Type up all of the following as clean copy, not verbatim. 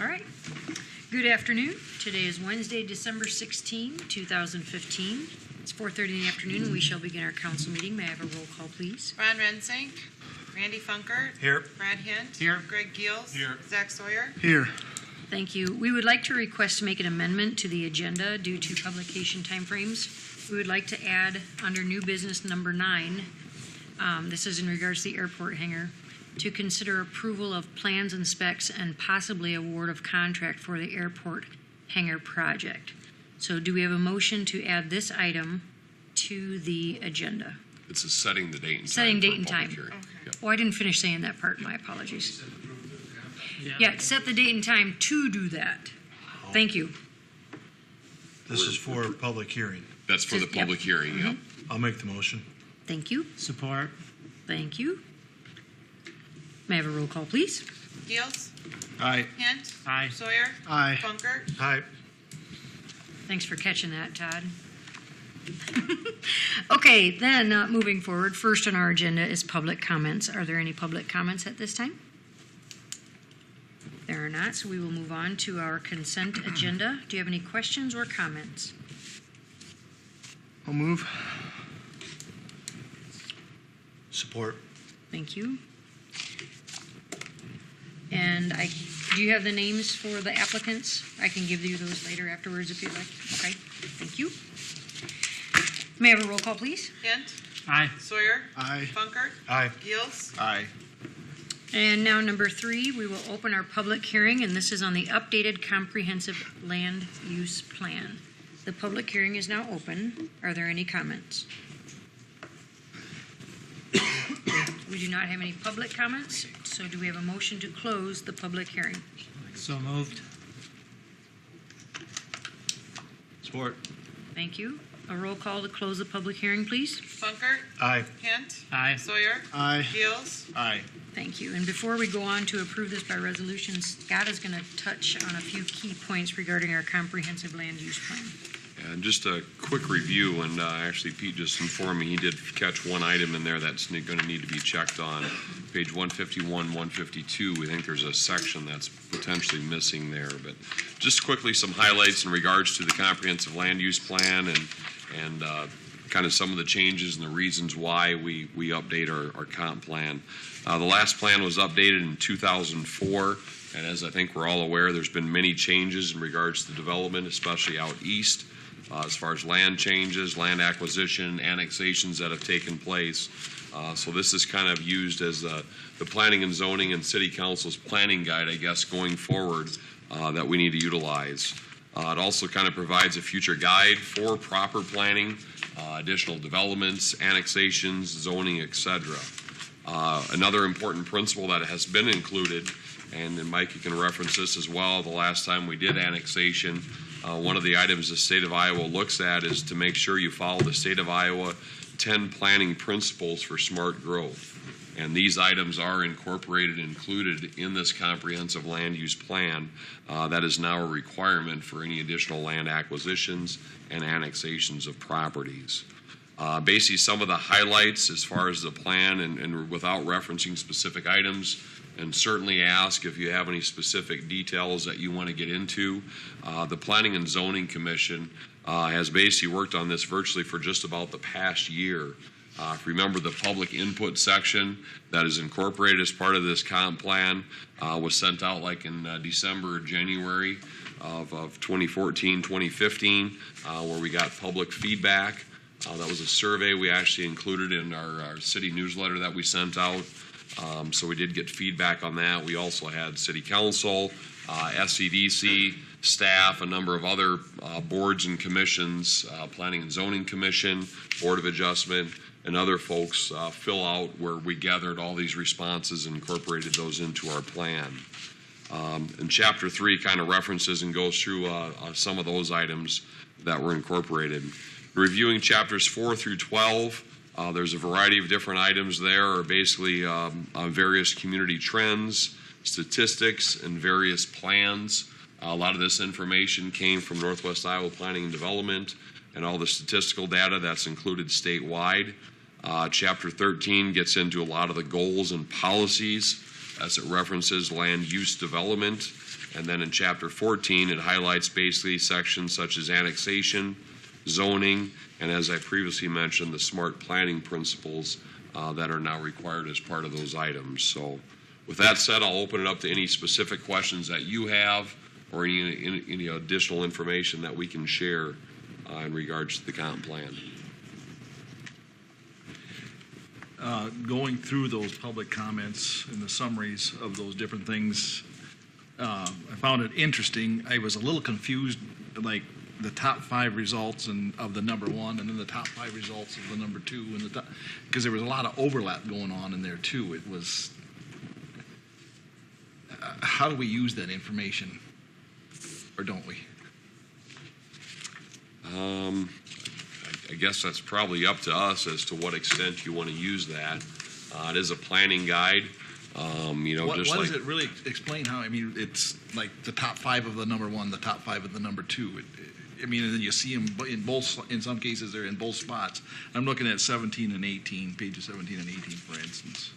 All right. Good afternoon. Today is Wednesday, December 16, 2015. It's 4:30 in the afternoon, and we shall begin our council meeting. May I have a roll call, please? Ron Rensink. Randy Funkert. Here. Brad Hint. Here. Greg Giels. Here. Zach Sawyer. Here. Thank you. We would like to request to make an amendment to the agenda due to publication timeframes. We would like to add under new business number 9, this is in regards to the airport hangar, to consider approval of plans and specs and possibly award of contract for the airport hangar project. So do we have a motion to add this item to the agenda? It's a setting the date and time. Setting date for a and public time. hearing. Okay. Yep. Oh, I didn't finish saying that part. My apologies. Yeah, set the date and time to do that. Thank you. This is for a public hearing. That's for the Yep. public hearing, yep. I'll make the motion. Thank you. Support. Thank you. May I have a roll call, please? Giels. Aye. Hint. Aye. Sawyer. Aye. Funkert. Aye. Thanks for catching that, Todd. Okay, then moving forward, first on our agenda is public comments. Are there any public comments at this time? There are not, so we will move on to our consent agenda. Do you have any questions or comments? I'll move. Support. Thank you. And do you have the names for the applicants? I can give you those later afterwards if you'd like. Okay, thank you. May I have a roll call, please? Hint. Aye. Sawyer. Aye. Funkert. Aye. Giels. Aye. And now number 3, we will open our public hearing, and this is on the updated comprehensive land use plan. The public hearing is now open. Are there any comments? We do not have any public comments, so do we have a motion to close the public hearing? So moved. Support. Thank you. A roll call to close the public hearing, please. Funkert. Aye. Hint. Aye. Sawyer. Aye. Giels. Aye. Thank you. And before we go on to approve this by resolution, Scott is going to touch on a few key points regarding our comprehensive land use plan. And just a quick review, and actually Pete just informed me he did catch one item in there that's going to need to be checked on. Page 151, 152, we think there's a section that's potentially missing there. But just quickly, some highlights in regards to the comprehensive land use plan and kind of some of the changes and the reasons why we update our comp plan. The last plan was updated in 2004, and as I think we're all aware, there's been many changes in regards to development, especially out east, as far as land changes, land acquisition, annexations that have taken place. So this is kind of used as the planning and zoning and city council's planning guide, I guess, going forward that we need to utilize. It also kind of provides a future guide for proper planning, additional developments, annexations, zoning, etc. Another important principle that has been included, and Mike, you can reference this as well, the last time we did annexation, one of the items the state of Iowa looks at is to make sure you follow the state of Iowa 10 planning principles for smart growth. And these items are incorporated and included in this comprehensive land use plan. That is now a requirement for any additional land acquisitions and annexations of properties. Basically, some of the highlights as far as the plan, and without referencing specific items, and certainly ask if you have any specific details that you want to get into. The Planning and Zoning Commission has basically worked on this virtually for just about the past year. If you remember, the public input section that is incorporated as part of this comp plan was sent out like in December or January of 2014, 2015, where we got public feedback. That was a survey we actually included in our city newsletter that we sent out. So we did get feedback on that. We also had city council, SCDC, staff, a number of other boards and commissions, Planning and Zoning Commission, Board of Adjustment, and other folks fill out where we gathered all these responses and incorporated those into our plan. And Chapter 3 kind of references and goes through some of those items that were incorporated. Reviewing Chapters 4 through 12, there's a variety of different items there, or basically various community trends, statistics, and various plans. A lot of this information came from Northwest Iowa Planning and Development and all the statistical data that's included statewide. Chapter 13 gets into a lot of the goals and policies as it references land use development. And then in Chapter 14, it highlights basically sections such as annexation, zoning, and as I previously mentioned, the smart planning principles that are now required as part of those items. So with that said, I'll open it up to any specific questions that you have or any additional information that we can share in regards to the comp plan. Going through those public comments and the summaries of those different things, I found it interesting. I was a little confused, like the top 5 results of the number 1, and then the top 5 results of the number 2, and because there was a lot of overlap going on in there too. It was, how do we use that information, or don't we? I guess that's probably up to us as to what extent you want to use that. It is a planning guide. What does it really explain? How, I mean, it's like the top 5 of the number 1, the top 5 of the number 2. And then you see them in both. In some cases, they're in both spots. I'm looking at 17 and 18, pages 17 and 18, for instance.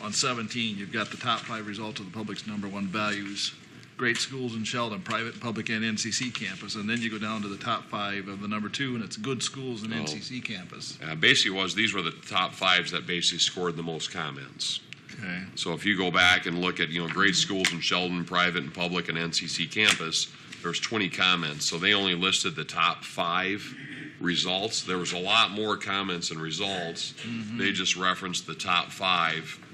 On 17, you've got the top 5 results of the public's number 1 values. Great schools in Sheldon, private, public, and NCC campus. And then you go down to the top 5 of the number 2, and it's good schools and NCC campus. Basically, these were the top 5s that basically scored the most comments. Okay. So if you go back and look at great schools in Sheldon, private and public, and NCC campus, there's 20 comments. So they only listed the top 5 results. There was a lot more comments and results. Mm-hmm. They just referenced the top 5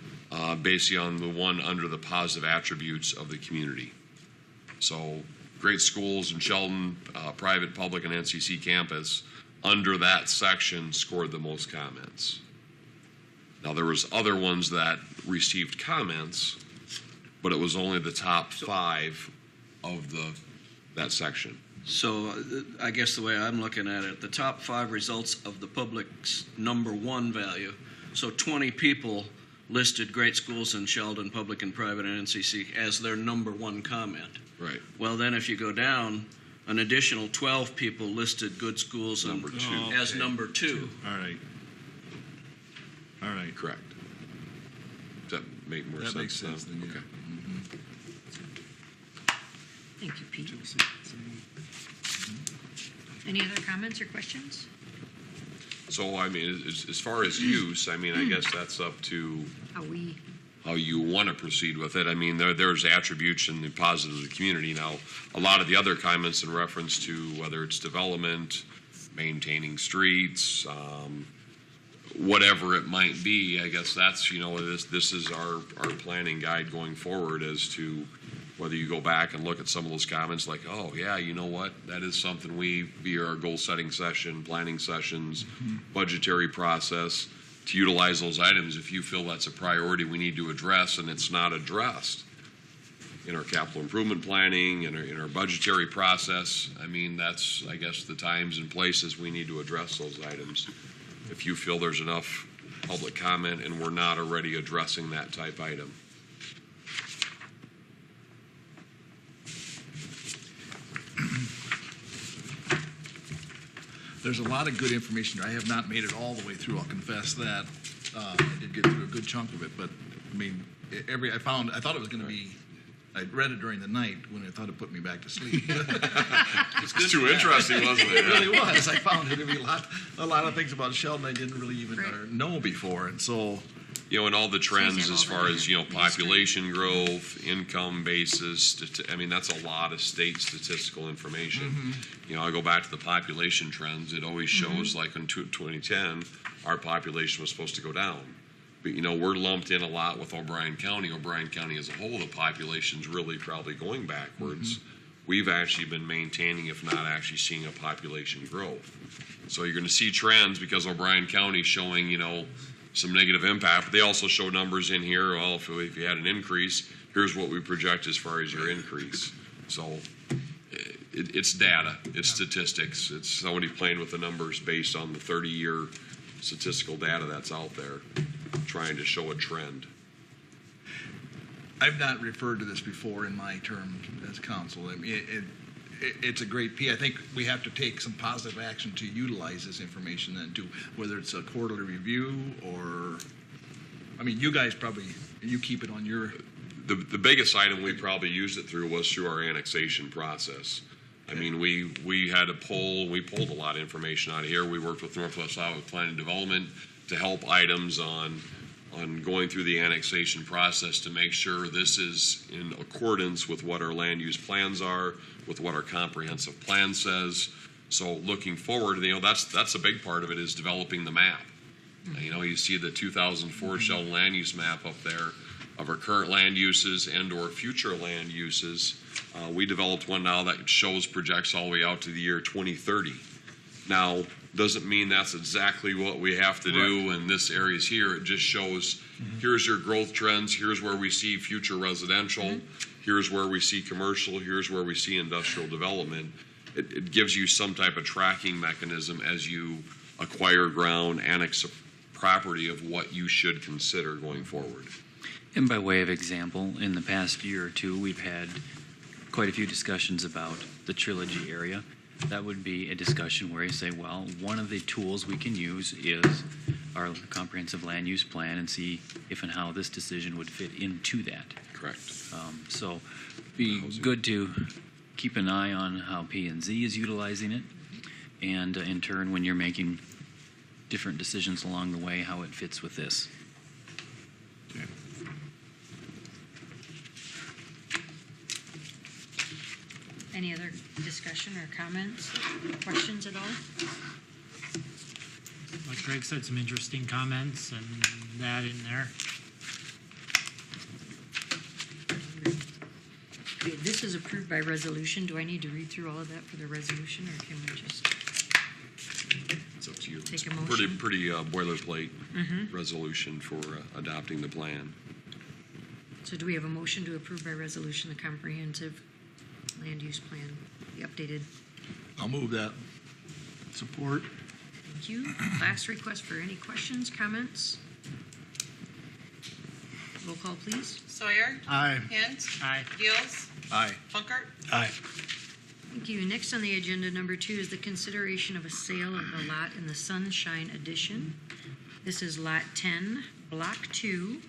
basically on the one under the positive attributes of the community. So great schools in Sheldon, private, public, and NCC campus, under that section scored the most comments. Now, there was other ones that received comments, but it was only the top 5 of that section. So I guess the way I'm looking at it, the top 5 results of the public's number 1 value. So 20 people listed great schools in Sheldon, public and private, and NCC as their number 1 comment. Right. Well, then if you go down, an additional 12 people listed good schools Number 2. as number 2. All right. All right. Correct. Does that make more sense? That makes sense. Now? Then, yeah. Okay. Thank you, Pete. Any other comments or questions? So, I mean, as far as use, I mean, I guess that's up to how you want to proceed with it. I mean, there's attribution and positive of the community. Now, a lot of the other comments in reference to whether it's development, maintaining streets, whatever it might be, I guess that's, this is our planning guide going forward as to whether you go back and look at some of those comments like, oh, yeah, you know what, that is something via our goal-setting session, planning sessions, budgetary process, to utilize those items if you feel that's a priority we need to address and it's not addressed in our capital improvement planning, in our budgetary process. I mean, that's, I guess, the times and places we need to address those items. If you feel there's enough public comment and we're not already addressing that type item. There's a lot of good information. I have not made it all the way through. I'll confess that. I did get through a good chunk of it, but I mean, I thought it was going to be. I read it during the night when I thought it put me back to sleep. It's too interesting, wasn't it? It really was. I found it to be a lot of things about Sheldon I didn't really even know before, and so. And all the trends as far as, population growth, income basis, I mean, that's a lot of state statistical information. Mm-hmm. I go back to the population trends. It always shows, like in 2010, our population was supposed to go down. But, we're lumped in a lot with O'Brien County. O'Brien County as a whole, the population's really probably going backwards. Mm-hmm. We've actually been maintaining, if not actually seeing a population growth. So you're going to see trends because O'Brien County showing, some negative impact, but they also show numbers in here. Well, if you had an increase, here's what we project as far as your increase. So it's data, it's statistics, it's somebody playing with the numbers based on the 30-year statistical data that's out there, trying to show a trend. I've not referred to this before in my term as council. I mean, it's a great P. I think we have to take some positive action to utilize this information then too, whether it's a quarterly review or, I mean, you guys probably, you keep it on your, The biggest item we probably used it through was through our annexation process. I mean, we had we pulled a lot of information out of here. We worked with Northwest Iowa Planning and Development to help items on going through the annexation process to make sure this is in accordance with what our land use plans are, with what our comprehensive plan says. So looking forward, that's a big part of it is developing the map. You see the 2004 Sheldon land use map up there of our current land uses and or future land uses. We developed one now that projects all the way out to the year 2030. Now, doesn't mean that's exactly what we have to do in this areas here. It just shows here's your growth trends, here's where we see future residential, here's where we see commercial, here's where we see industrial development. It gives you some type of tracking mechanism as you acquire ground, annex a property of what you should consider going forward. And by way of example, in the past year or two, we've had quite a few discussions about the Trilogy area. That would be a discussion where you say, well, one of the tools we can use is our comprehensive land use plan and see if and how this decision would fit into that. Correct. So be good to keep an eye on how P&Z is utilizing it, and in turn, when you're making different decisions along the way, how it fits with this. Any other discussion or comments, questions at all? Like Greg said, some interesting comments and that in there. Okay, this is approved by resolution. Do I need to read through all of that for the resolution, or can we just? It's up to you. Take It's a motion. pretty boilerplate resolution for adopting the plan. So do we have a motion to approve by resolution the comprehensive land use plan, the updated? I'll move that. Support. Thank you. Last request for any questions, comments? Roll call, please. Sawyer. Aye. Hint. Aye. Gills. Aye. Funkert. Aye. Thank you. Next on the agenda, number 2, is the consideration of a sale of the lot in the Sunshine Addition. This is Lot 10, Block 2,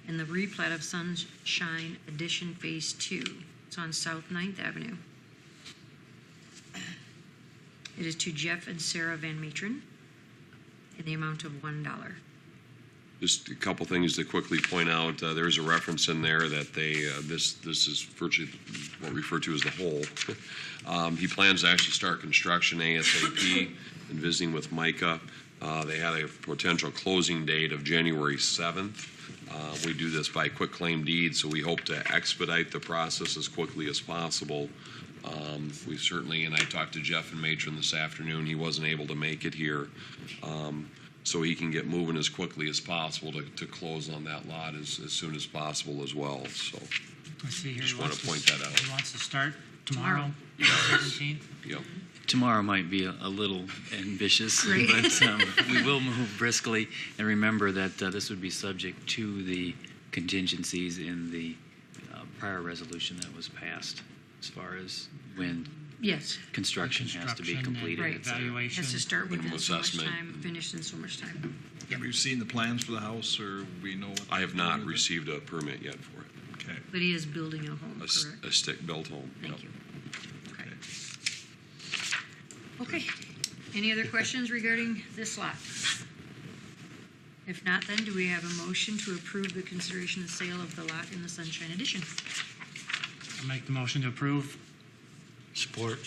in the replat of Sunshine Addition Phase 2. It's on South 9th Avenue. It is to Jeff and Sarah Van Matron in the amount of $1. Just a couple things to quickly point out. There's a reference in there that this is virtually what we refer to as the whole. He plans to actually start construction ASAP and visiting with Micah. They had a potential closing date of January 7th. We do this by quick claim deed, so we hope to expedite the process as quickly as possible. We certainly, and I talked to Jeff and Matron this afternoon. He wasn't able to make it here. So he can get moving as quickly as possible to close on that lot as soon as possible as well. So I see here. Just he wanna wants point that out. He wants to start tomorrow, 17th. Yep. Tomorrow might be a little ambitious, Right. but we will move briskly. And remember that this would be subject to the contingencies in the prior resolution that was passed as far as when Yes, construction has to be Construction and completed. Right. et cetera. Evaluation. has to start within so much Assessment. time, finish in so much time. Have you seen the plans for the house, or we know what? I have not received a permit yet for it. Okay. But he is building a home, correct? A stick-built home. Thank Yep. you. Okay. Any other questions regarding this lot? If not, then do we have a motion to approve the consideration of sale of the lot in the Sunshine Addition? I'll make the motion to approve. Support.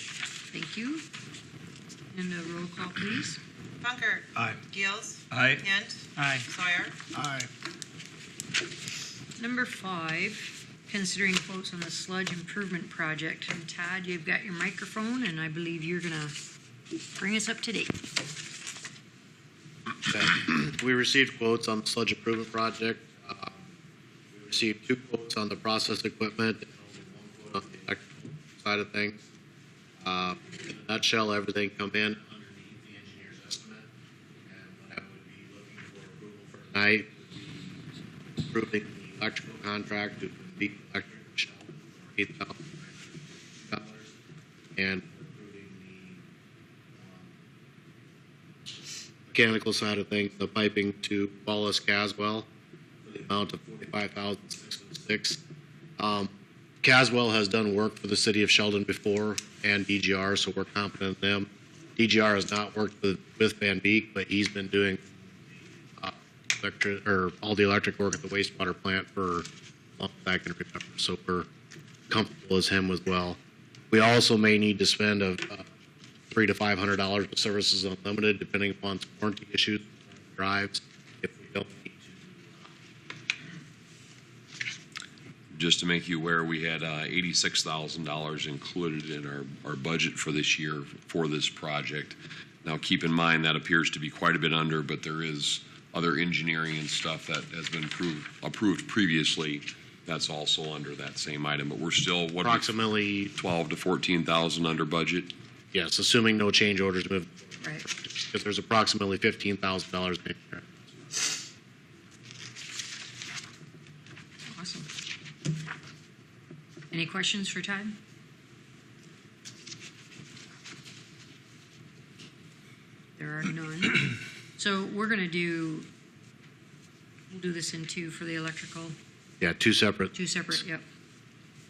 Thank you. And a roll call, please. Funkert. Aye. Gills. Aye. Hint. Aye. Sawyer. Aye. Number 5, considering quotes on the sludge improvement project. And Todd, you've got your microphone, and I believe you're going to bring us up to date. Okay. We received quotes on the sludge improvement project. We received 2 quotes on the process equipment and only 1 quote on the electrical side of things. In a nutshell, everything come in underneath the engineer's estimate. And what I would be looking for approval for tonight would be approving the electrical contract to Complete Electric, Sheldon, for $8,000. and recruiting the mechanical side of things, the piping to Wallace Caswell, for the amount of $45,606. Caswell has done work for the city of Sheldon before and DGR, so we're confident in them. DGR has not worked with Van Beek, but he's been doing all the electric work at the wastewater plant for as long as I can remember. So we're comfortable as him as well. We also may need to spend $300 to $500 with Services Unlimited, depending upon some warranty issues, drives, if we don't need to. Just to make you aware, we had $86,000 included in our budget for this year for this project. Now, keep in mind that appears to be quite a bit under, but there is other engineering and stuff that has been approved previously. That's also under that same item, but we're still Approximately 12 to 14,000 under budget. Yes, assuming no change orders move. Right. Because there's approximately $15,000 in there. Awesome. Any questions for Todd? There are none. So we'll do this in two for the electrical, Yeah, two separate. yep.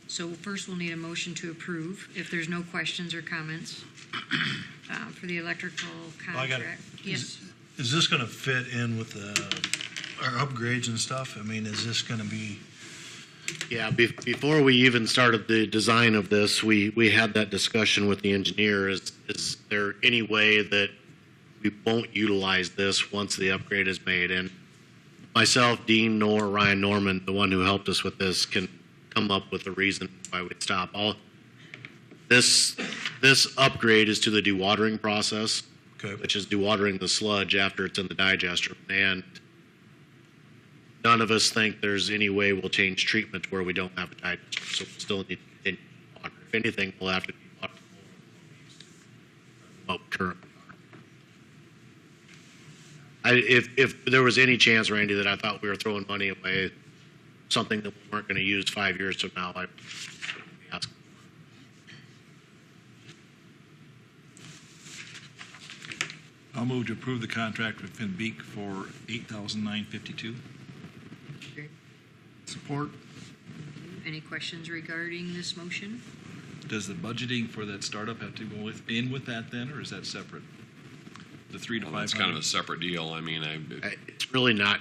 So first we'll need a motion to approve, if there's no questions or comments, for the electrical I got it. contract. Yes, Is this going to fit in with our upgrades and stuff? I mean, is this going to be? Yeah, before we even started the design of this, we had that discussion with the engineer. Is there any way that we won't utilize this once the upgrade is made? And myself, Dean, nor Ryan Norman, the one who helped us with this, can come up with a reason why we'd stop. This upgrade is to the dewatering process, Okay. which is dewatering the sludge after it's in the digester. And none of us think there's any way we'll change treatment where we don't have a digester, so we still need to continue to water. If anything, we'll have to water more currently. If there was any chance, Randy, that I thought we were throwing money away, something that we weren't going to use 5 years from now, I'd be asking. I'll move to approve the contract with Van Beek for $8,952. great. Support. Any questions regarding this motion? Does the budgeting for that startup have to go in with that then, or is that separate? The 3 to 500? It's kind of a separate deal. I mean, It's really not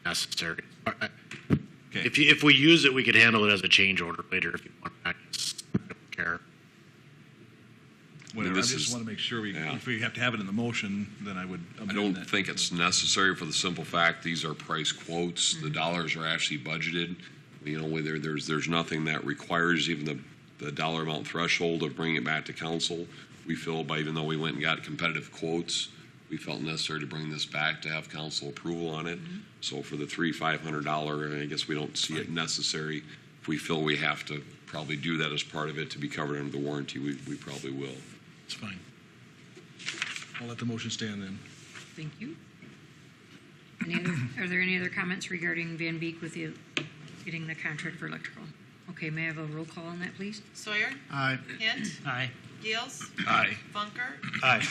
necessary. Okay. If we use it, we could handle it as a change order later if you want. I don't care. Whatever. I this just is- want to make sure yeah. if we have to have it in the motion, then I would amend I don't that. think it's necessary for the simple fact these are price quotes. The dollars are actually budgeted. You know, there's nothing that requires even the dollar amount threshold of bringing it back to council. We feel by even though we went and got competitive quotes, we felt necessary to bring this back to have council approval on it. So for the $500, I guess we don't see it necessary. If we feel we have to probably do that as part of it to be covered under the warranty, we probably will. It's fine. I'll let the motion stand then. Thank you. Are there any other comments regarding Van Beek with getting the contract for electrical? Okay, may I have a roll call on that, please? Sawyer, Aye. Hint, Aye. Gales, Aye. Funkert, Aye.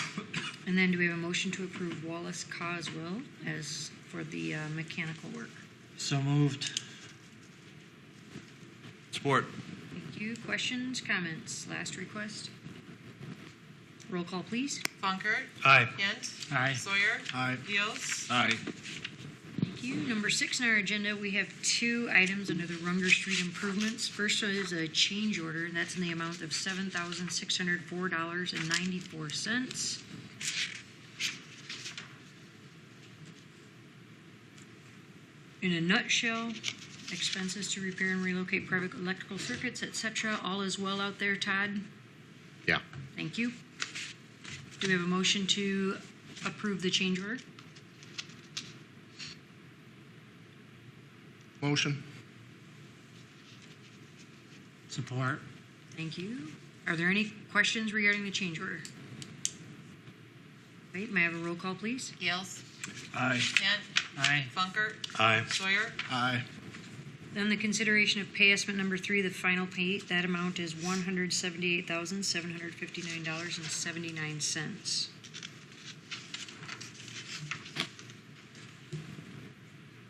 And then do we have a motion to approve Wallace Coswell as for the mechanical work? So moved. Support. Thank you. Questions, comments? Last request? Roll call, please. Funkert, Aye. Hint, Aye. Sawyer, Aye. Gales, Aye. Thank you. Number 6 on our agenda, we have 2 items under the Runger Street improvements. First one is a change order, and that's in the amount of $7,604.94. In a nutshell, expenses to repair and relocate private electrical circuits, etc. All is well out there, Todd? Yeah. Thank you. Do we have a motion to approve the change order? Motion. Support. Thank you. Are there any questions regarding the change order? Wait, may I have a roll call, please? Gales, Aye. Hint, Aye. Funkert, Aye. Sawyer, Aye. Then the consideration of pay estimate number 3, the final pay, that amount is $178,759.79.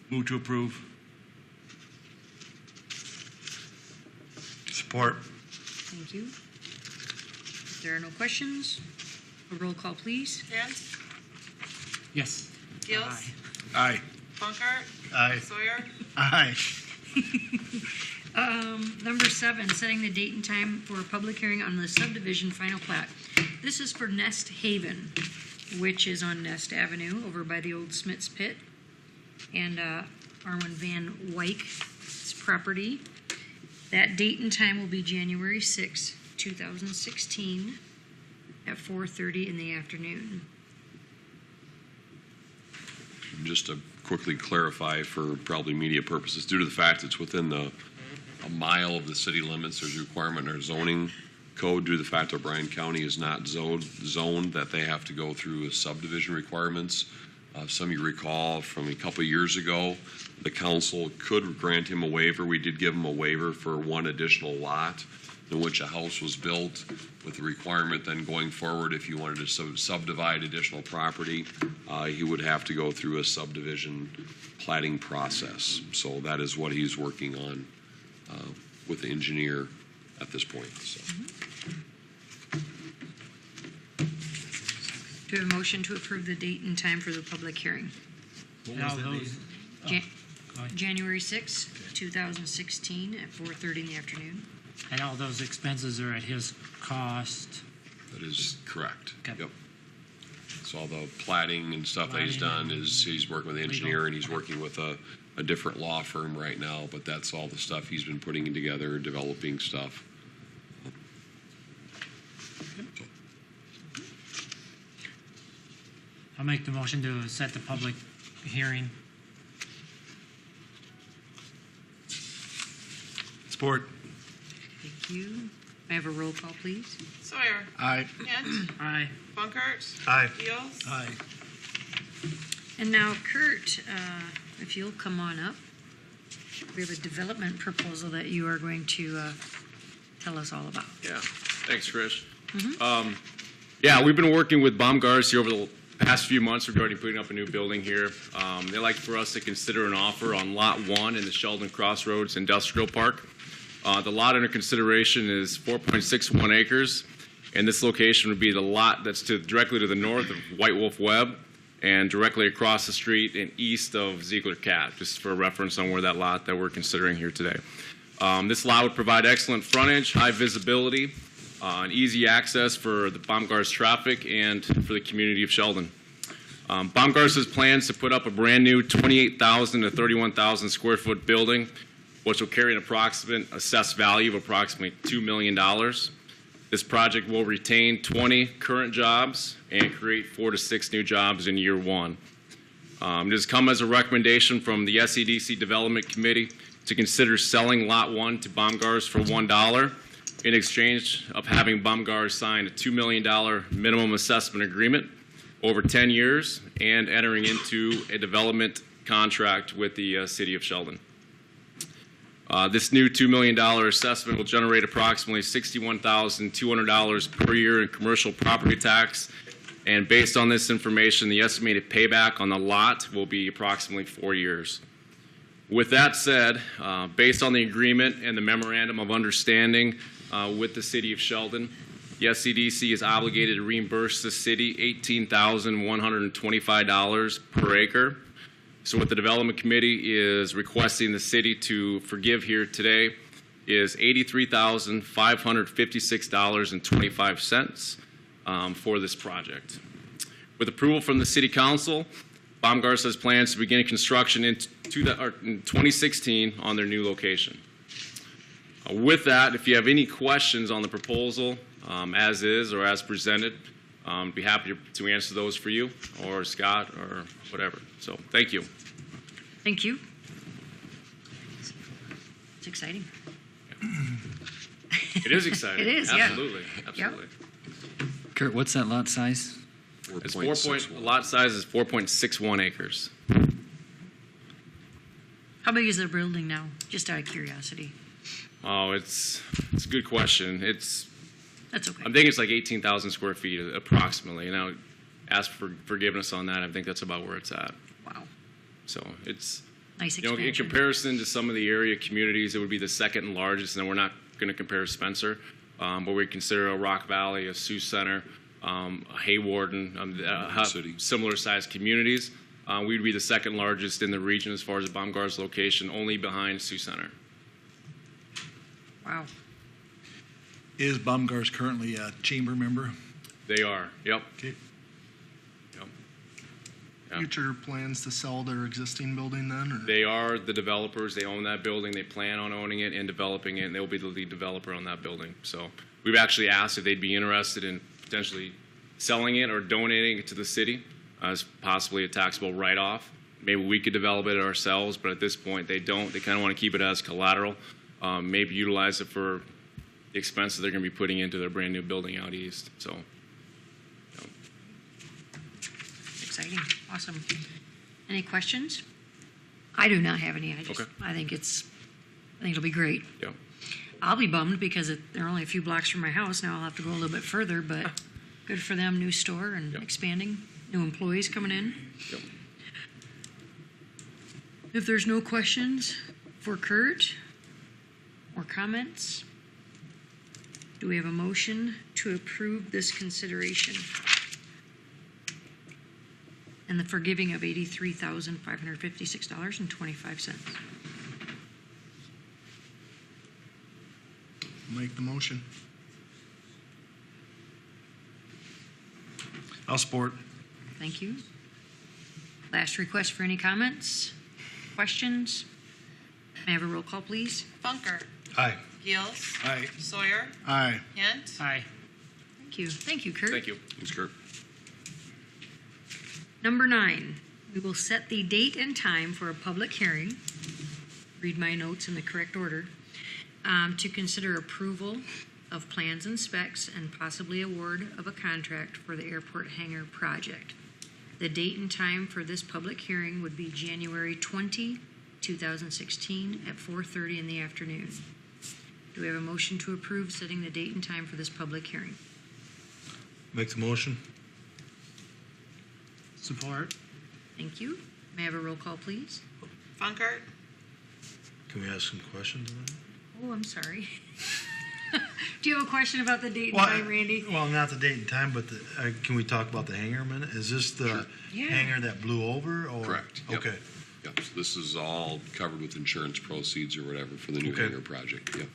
Move to approve. Support. Thank you. If there are no questions, a roll call, please. Kent, Yes. Gills, Aye. Funkert, Aye. Sawyer, Aye. Number 7, setting the date and time for a public hearing on the subdivision final plat. This is for Nest Haven, which is on Nest Avenue over by the old Smith's Pit, and Arwen Van Wyke's property. That date and time will be January 6, 2016 at 4:30 in the afternoon. Just to quickly clarify for probably media purposes, due to the fact it's within a mile of the city limits, there's a requirement in our zoning code due to the fact that Bryan County is not zoned that they have to go through subdivision requirements. Some of you recall from a couple of years ago, the council could grant him a waiver. We did give him a waiver for one additional lot in which a house was built, with the requirement then going forward, if you wanted to subdivide additional property, he would have to go through a subdivision platting process. So that is what he's working on with the engineer at this point. So. Do we have a motion to approve the date and time for the public hearing? And all those, Jan- go ahead. January 6, 2016 at 4:30 in the afternoon. And all those expenses are at his cost. That is correct. Okay. Yep. So all the platting and stuff that he's done is he's working with the engineer and he's working with a different law firm right now, but that's all the stuff he's been putting together, developing stuff. I'll make the motion to set the public hearing. Support. Thank you. May I have a roll call, please? Sawyer, Aye. Kent, Aye. Funkert, Aye. Gills, Aye. And now, Kurt, if you'll come on up. We have a development proposal that you are going to tell us all about. Yeah, thanks, Chris. Yeah, we've been working with Baumgars here over the past few months regarding putting up a new building here. They'd like for us to consider an offer on Lot 1 in the Sheldon Crossroads Industrial Park. The lot under consideration is 4.61 acres, and this location would be the lot that's directly to the north of White Wolf Web and directly across the street and east of Ziegler Cat, just for reference on where that lot that we're considering here today. This lot would provide excellent frontage, high visibility, and easy access for the Baumgars traffic and for the community of Sheldon. Baumgars has plans to put up a brand new 28,000 to 31,000 square foot building, which will carry an approximate assessed value of approximately $2 million. This project will retain 20 current jobs and create 4 to 6 new jobs in year one. It has come as a recommendation from the SEDC Development Committee to consider selling Lot 1 to Baumgars for $1 in exchange of having Baumgars sign a $2 million minimum assessment agreement over 10 years and entering into a development contract with the City of Sheldon. This new $2 million assessment will generate approximately $61,200 per year in commercial property tax. And based on this information, the estimated payback on the lot will be approximately 4 years. With that said, based on the agreement and the memorandum of understanding with the City of Sheldon, the SCDC is obligated to reimburse the city $18,125 per acre. So what the Development Committee is requesting the city to forgive here today is $83,556.25 for this project. With approval from the City Council, Baumgars has plans to begin construction in 2016 on their new location. With that, if you have any questions on the proposal as is or as presented, I'd be happy to answer those for you or Scott or whatever. So thank you. Thank you. It's exciting. It is exciting. It is, yeah. Absolutely. Absolutely. Kurt, what's that lot size? It's lot size is 4.61 acres. How big is the building now? Just out of curiosity. Oh, it's a good question. That's okay. I'm thinking it's like 18,000 square feet approximately. Now, ask for forgiveness on that. I think that's about where it's at. Wow. So it's, Nice you know, expansion. in comparison to some of the area communities, it would be the second largest, and we're not going to compare Spencer, but we consider a Rock Valley, a Sioux Center, a Haywarden, City. similar sized communities. We'd be the second largest in the region as far as Baumgart's location, only behind Sioux Center. Wow. Is Baumgart's currently a chamber member? They are, yep. Okay. Yep. Yeah. Future plans to sell their existing building then? Or? They are the developers. They own that building. They plan on owning it and developing it, and they'll be the lead developer on that building. So we've actually asked if they'd be interested in potentially selling it or donating it to the city as possibly a taxable write-off. Maybe we could develop it ourselves, but at this point they don't. They kind of want to keep it as collateral, maybe utilize it for the expenses they're going to be putting into their brand new building out east. So. Exciting. Awesome. Any questions? I do not have any. Okay. I think it'll be great. Yeah. I'll be bummed because they're only a few blocks from my house. Now I'll have to go a little bit further, but good for them. New store and Yep. expanding. New employees coming in. Yep. If there's no questions for Kurt or comments, do we have a motion to approve this consideration and the forgiving of $83,556.25? Make the motion. I'll support. Thank you. Last request for any comments, questions? May I have a roll call, please? Funkert. Aye. Gills. Aye. Sawyer. Aye. Hint. Aye. Thank you. Thank you, Kurt. Thank you. Thanks, Kurt. Number 9, we will set the date and time for a public hearing, read my notes in the correct order, to consider approval of plans and specs and possibly award of a contract for the airport hangar project. The date and time for this public hearing would be January 20, 2016 at 4:30 in the afternoon. Do we have a motion to approve setting the date and time for this public hearing? Make the motion. Support. Thank you. May I have a roll call, please? Funkert. Can we ask some questions on that? Oh, I'm sorry. Do you have a question about the date and Well, time, Randy? Well, not the date and time, but can we talk about the hangar a minute? Is this the Yeah. hangar that blew over? Or? Correct. Yep. Okay. Yep. So this is all covered with insurance proceeds or whatever for the new Okay. hangar project. Yep.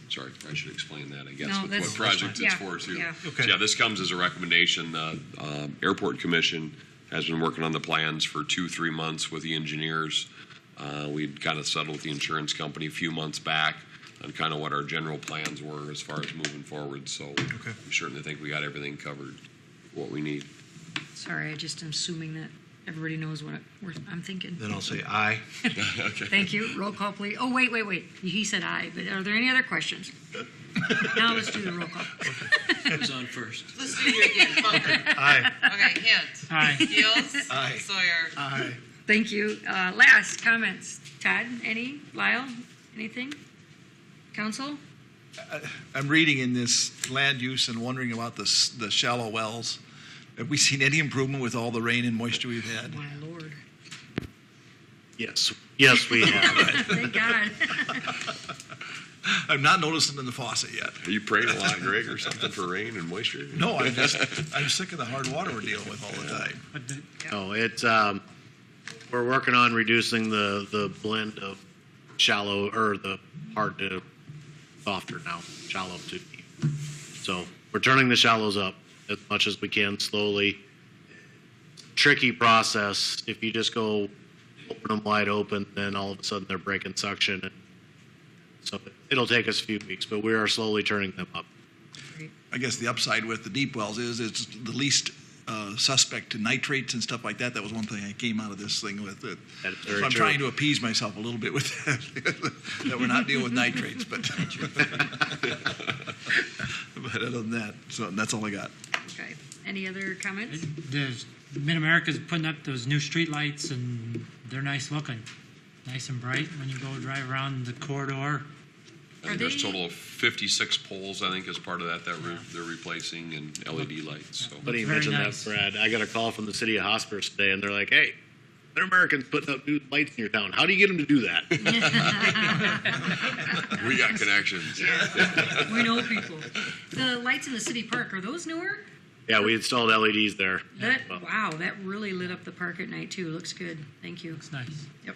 Sorry, I should explain that, I guess, No, with that's- what project that's it's fine. for, too. Yeah. Okay. So, yeah, this comes as a recommendation. The Airport Commission has been working on the plans for 2-3 months with the engineers. We'd kind of settled with the insurance company a few months back on kind of what our general plans were as far as moving forward. So we certainly think we got everything covered, what we need. Sorry, I just am assuming that everybody knows what I'm thinking. Then I'll say aye. Okay. Thank you. Roll call, please. Oh, wait. He said aye, but are there any other questions? Now let's do the roll call. Who's on first? Let's do it again. Funkert. Aye. Okay, Hint. Aye. Gills. Aye. Sawyer. Aye. Thank you. Last comments. Todd, any? Lyle, anything? Council? I'm reading in this land use and wondering about the shallow wells. Have we seen any improvement with all the rain and moisture we've had? My Lord. Yes, yes, we have. Thank God. I've not noticed them in the faucet yet. Are you praying a lot, Greg, or something for rain and moisture? No, I'm sick of the hard water we're dealing with all the time. But the, No, it's, we're working on reducing the blend of shallow, or the hard to softer now, shallow to deep. So we're turning the shallows up as much as we can slowly. Tricky process. If you just go open them wide open, then all of a sudden they're breaking suction. And so it'll take us a few weeks, but we are slowly turning them up. I guess the upside with the deep wells is it's the least suspect to nitrates and stuff like that. That was one thing I came out of this thing with. That is very So I'm true. trying to appease myself a little bit with that, that we're not dealing with nitrates. But, but other than that, so that's all I got. Okay. Any other comments? Mid-America's putting up those new street lights, and they're nice looking. nice and bright when you go drive around the corridor. I think there's a total of 56 poles, I think, as part of that they're replacing, and LED lights, so. Funny you Very mentioned nice. that, Brad. I got a call from the city of Hospers today, and they're like, "Hey, Americans putting up new lights in your town. How do you get them to do that?" We got connections. We know people. The lights in the city park, are those newer? Yeah, we installed LEDs there. Wow, that really lit up the park at night too. Looks good. Thank you. Looks nice. Yep.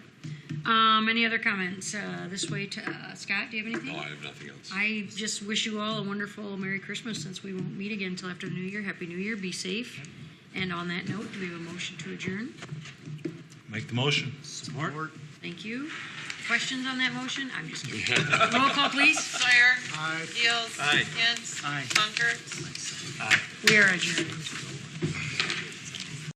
Any other comments? This way to Scott, do you have anything? No, I have nothing else. I just wish you all a wonderful Merry Christmas since we won't meet again until after the New Year. Happy New Year. Be safe. And on that note, do we have a motion to adjourn? Make the motion. Support. Thank you. Questions on that motion? I'm just kidding. Roll call, please. Sawyer. Aye. Gills. Aye. Hint. Aye. Funkert. We are adjourned.